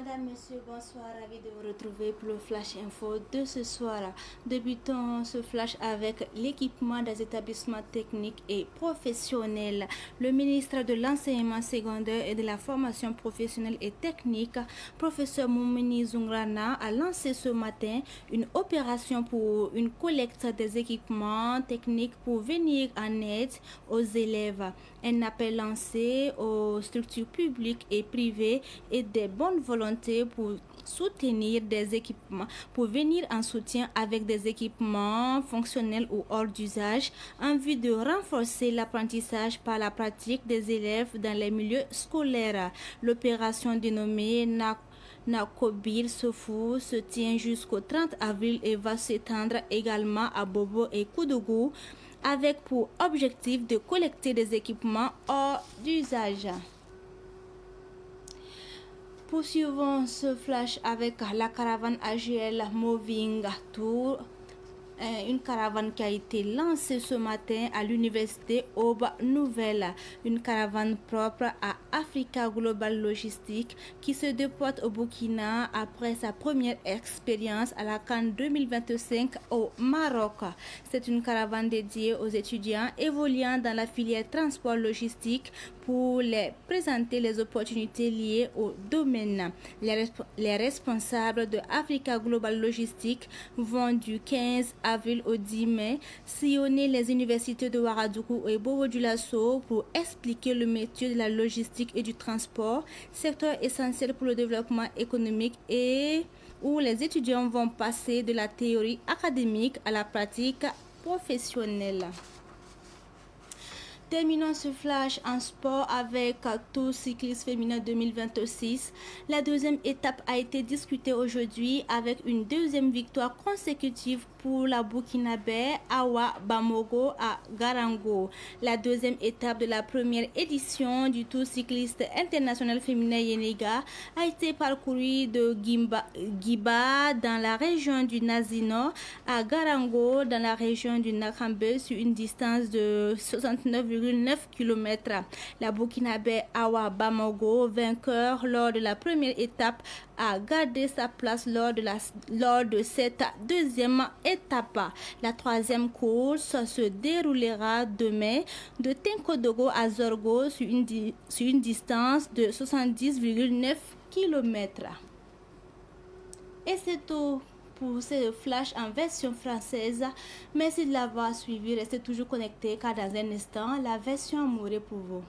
Madame, Monsieur, bonsoir, ravi de vous retrouver pour le Flash Info de ce soir. Débutons ce flash avec l'équipement des établissements techniques et professionnels. Le ministre de l'Enseignement secondaire et de la formation professionnelle et technique, professeur Moumini Zungrana, a lancé ce matin une opération pour une collecte des équipements techniques pour venir en aide aux élèves. Un appel lancé aux structures publiques et privées et des bonnes volontés pour soutenir des équipements, pour venir en soutien avec des équipements fonctionnels ou hors d'usage en vue de renforcer l'apprentissage par la pratique des élèves dans les milieux scolaires. L'opération dénommée Nakobir Sofou se tient jusqu'au 30 avril et va s'étendre également à Bobo et Koudougou avec pour objectif de collecter des équipements hors d'usage. Poursuivons ce flash avec la caravane AGL Moving Tour, une caravane qui a été lancée ce matin à l'université Aube Nouvelle, une caravane propre à Africa Global Logistique qui se déporte au Burkina après sa première expérience à la CAN 2025 au Maroc. C'est une caravane dédiée aux étudiants évoluant dans la filière transport logistique pour les présenter les opportunités liées au domaine. Les responsables de Africa Global Logistique vont du 15 avril au 10 mai sillonner les universités de Ouagadougou et Bobo-Dioulasso pour expliquer le métier de la logistique et du transport, secteur essentiel pour le développement économique et où les étudiants vont passer de la théorie académique à la pratique professionnelle. Terminons ce flash en sport avec Tour cycliste féminin 2026. La deuxième étape a été discutée aujourd'hui avec une deuxième victoire consécutive pour la Burkinabé Awa Bamogo à Garango. La deuxième étape de la première édition du Tour cycliste international féminin Yénéga a été parcourue de Giba dans la région du Nazino à Garango dans la région du Nakambe sur une distance de 69,9 km. La Burkinabé Awa Bamogo, vainqueur lors de la première étape, a gardé sa place lors de cette deuxième étape. La troisième course se déroulera demain de Tenkodogo à Zorgo sur une distance de 70,9 km. Et c'est tout pour ce flash en version française. Merci de l'avoir suivi. Restez toujours connectés car dans un instant, la version amoureux pour vous.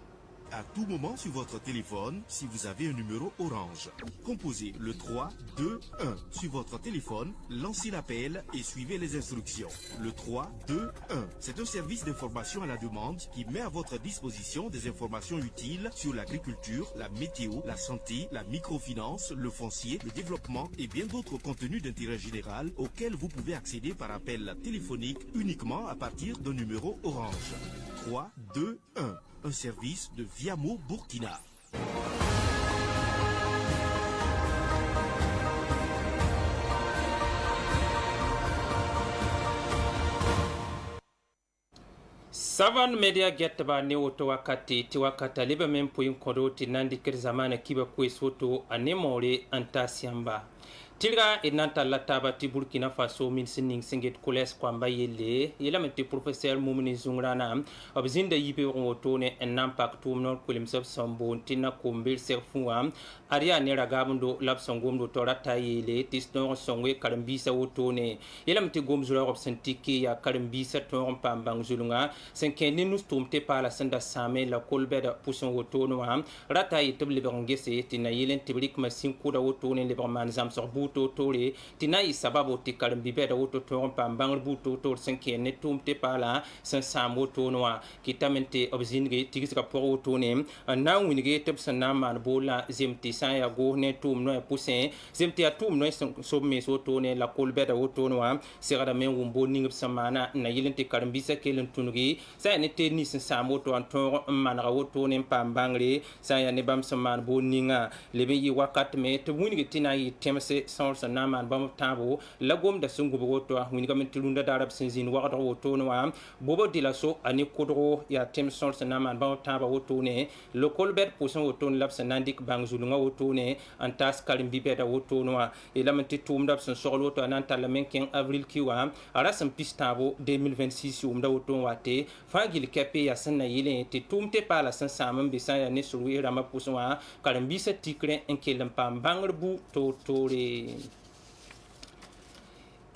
À tout moment sur votre téléphone, si vous avez un numéro orange, composez le 3 2 1 sur votre téléphone, lancez l'appel et suivez les instructions. Le 3 2 1, c'est un service d'information à la demande qui met à votre disposition des informations utiles sur l'agriculture, la météo, la santé, la microfinance, le foncier, le développement et bien d'autres contenus d'intérêt général auxquels vous pouvez accéder par appel téléphonique uniquement à partir d'un numéro orange. 3 2 1, un service de Viamo Burkina. Savan media get ba ne woto wakati ti wakata lebe mempo kodo ti nandi ker zamana kiba kwesoto anemore antasiamba. Tilga inanta lataba ti Burkina Faso min sining singet koles kwamba yela meti professeur Moumini Zungrana obzinda yipe woto ne enampak tum nor kulim sab sambo tina kombil serfuwa aria ne ragabundo lab sangom do torata yele tisno songwe karambisa woto ne yela meti gomzura obsentiki ya karambisa ton pambang zulunga senkeni nus tumte pala sanda same la kolbeda puson woto no rata yitble bangese tina yelen tibrik masin kuda woto ne leberman zam sorbu totore tinai sababu ti karimbi beda woto to pambangar buto to senke ne tumte pala san samo to noa kitamente obzinge tigiska po to ne na winige teb sanna man bola zemti sa ya go ne tum no pousin zemti ya tum no so me so to ne la kol beda woto noa segada men wumbo ning samana na yilente karimbi sa kelen tunugi sa ne te ni san samo to anto manara woto ne pambangre sa ya ne bam saman bo ninga lebe yi wakat me to winige tinai temse sõrs n na n maan bãmb tãabo la gomda sẽn gũbg woto wingame tɩ rũndã daarb sẽn zĩnd wagdg wotone wã bobo dɩla so a ne kʋdgo yaa tẽm sõrs n na n maan bãmb tãabã wotone lokol bɛd pʋsẽ wotone la b sẽn na n dɩk bãng zulungã wotone n taas karen-bi-bɛda wotone wã yeelame tɩ tʋʋmda b sẽn sogl woto a na n tallame n kẽng avril ki wã a ra sẽn pis tãabo 2026 yʋʋmda wotone wã tɩ fãa gil kɛpɩ yaa sẽn na yɩlẽ tɩ tʋʋm tɩ paala sẽn sãam n be sã n yaa ne sor-wɩɩs rãmbã pʋsẽ wã karen-biisã tikrẽ n kell n paam bãngr bu toor-toore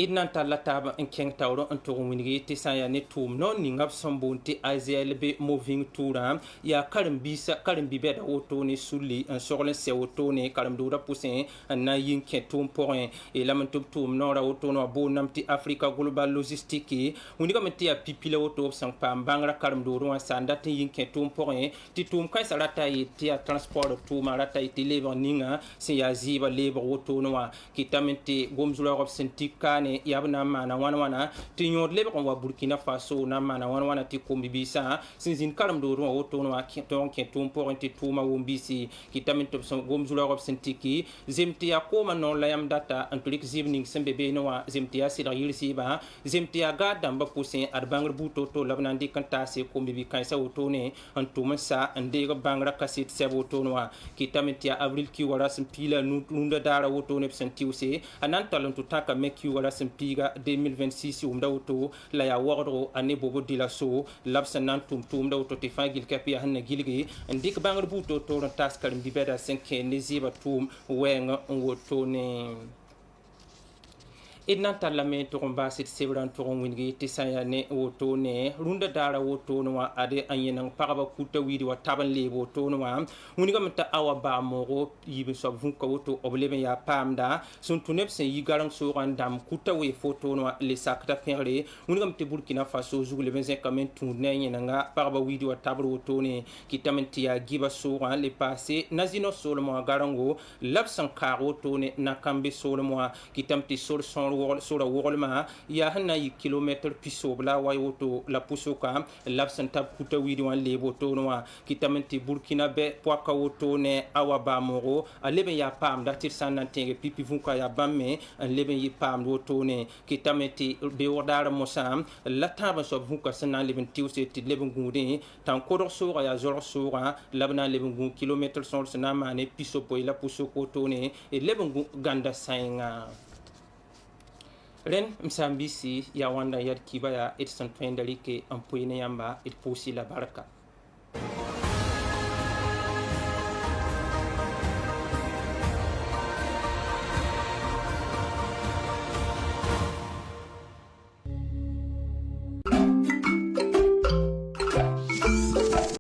d na n talla taab n kẽng taoor n tʋg wĩnge tɩ sã n yaa ne tʋʋm noor ninga b sẽn boond tɩ azlb moving tʋʋrã yaa karen-bi-bɛda wotone suli n sogl n sɛ wotone karen-doodã pʋsẽ n na n yɩ n kẽ tʋʋm pʋgẽ yeelame tɩ b tʋʋm noorã wotone wã boonname tɩ africa global logistique wingame tɩ yaa pipi la woto b sẽn paam bãngrã karen-doodẽ wã sã n dat n yɩ n kẽ tʋʋm pʋgẽ tɩ tʋʋm kãensã rata yɩ tɩ yaa transport tʋʋmã rata yɩ tɩ lebg ninga sẽn yaa zɩɩbã leebg wotone wã kɩtame tɩ gom-zu-raoog b sẽn tik kaane yaa b na n maana wãn-wãna tɩ yõod lebg n wa burkina faso na n maana wãn-wãna tɩ kom-bi-biisã sẽn zĩnd karem-doodẽ wã wotone wã tõog n kẽ tʋʋm pʋgẽ tɩ tʋʋmã wʋm-biisi kɩtame tɩ b gom-zu-raoog b sẽn tiki zem tɩ yaa koomã noor la yãmb data n tɩ rɩk zɩɩb ning sẽn be beene wã zem tɩ yaa sɩdg yɩl zɩɩbã zem tɩ yaa gaad dãmbã pʋsẽ ad bãngr buud to-to la b na n dɩk n taase kom-bi-bi kãensã wotone n tʋm n sa n deeg bãngrã kaset sɛb wotone wã kɩtame tɩ yaa avril kiuugã ra sẽn piila rũndã daarã wotone b sẽn tɩʋse a na n tall n tʋ tãka me kiuugã ra sẽn piiga 2026 yʋʋmda woto la yaa wagdgo a ne bobo dɩla so la b sẽn na n tʋm tʋʋmda woto tɩ fãa gil kɛp yaa sẽn na gilge n dɩk bãngr buud to-toor n taas karen-bi-bɛda sẽn kẽ ne zɩɩbã tʋʋm wɛɛngã n wotone d na n tallame tʋg n baasd sebrã n tʋg n wĩnge tɩ sã n yaa ne wotone rũndã daarã wotone wã ad a yẽneng pagba kuta wiidi wa tab n leeb wotone wã wingame tɩ awa baa-moogo yiib n soab vũka woto b leb n yaa paamda sẽn tũ neb sẽn yi gareng soogã n dãmb kuta weef wotone wã le sakda pẽgre wingame tɩ burkina faso zug leb n zẽkame n tũud ne a yẽnenga pagba wiidi wa tabr wotone kɩtame tɩ yaa gɩba soogã le paase nazino soolem wã garango la b sẽn kaag wotone nakambe soolem wã kɩtame tɩ sora woglmã yaa sẽn na n yɩ kilometr pisoob la wa woto la pʋsʋka la b sẽn tab kuta wiidi wã n leeb wotone wã kɩtame tɩ burkina bɛ poaka wotone awa baa-moogo a leb n yaa paamda tɩ d sã n na n tẽege pipi vũka yaa bãmb me n leb n yɩ paamd wotone kɩtame tɩ beoog daarã mosã la tãab n soab vũka sẽn na n leb n tɩʋse tɩ d leb n gũudẽ tãn kodg soogã yaa zorg soogã la b na n leb n gũ kilometr sõor sẽn na n maane pisopoe la pʋsʋk wotone d leb n gũ gãnda sãyẽngã ren msambisi ya wanda yad kibaya it san fendalike an puine yamba it pusi la barka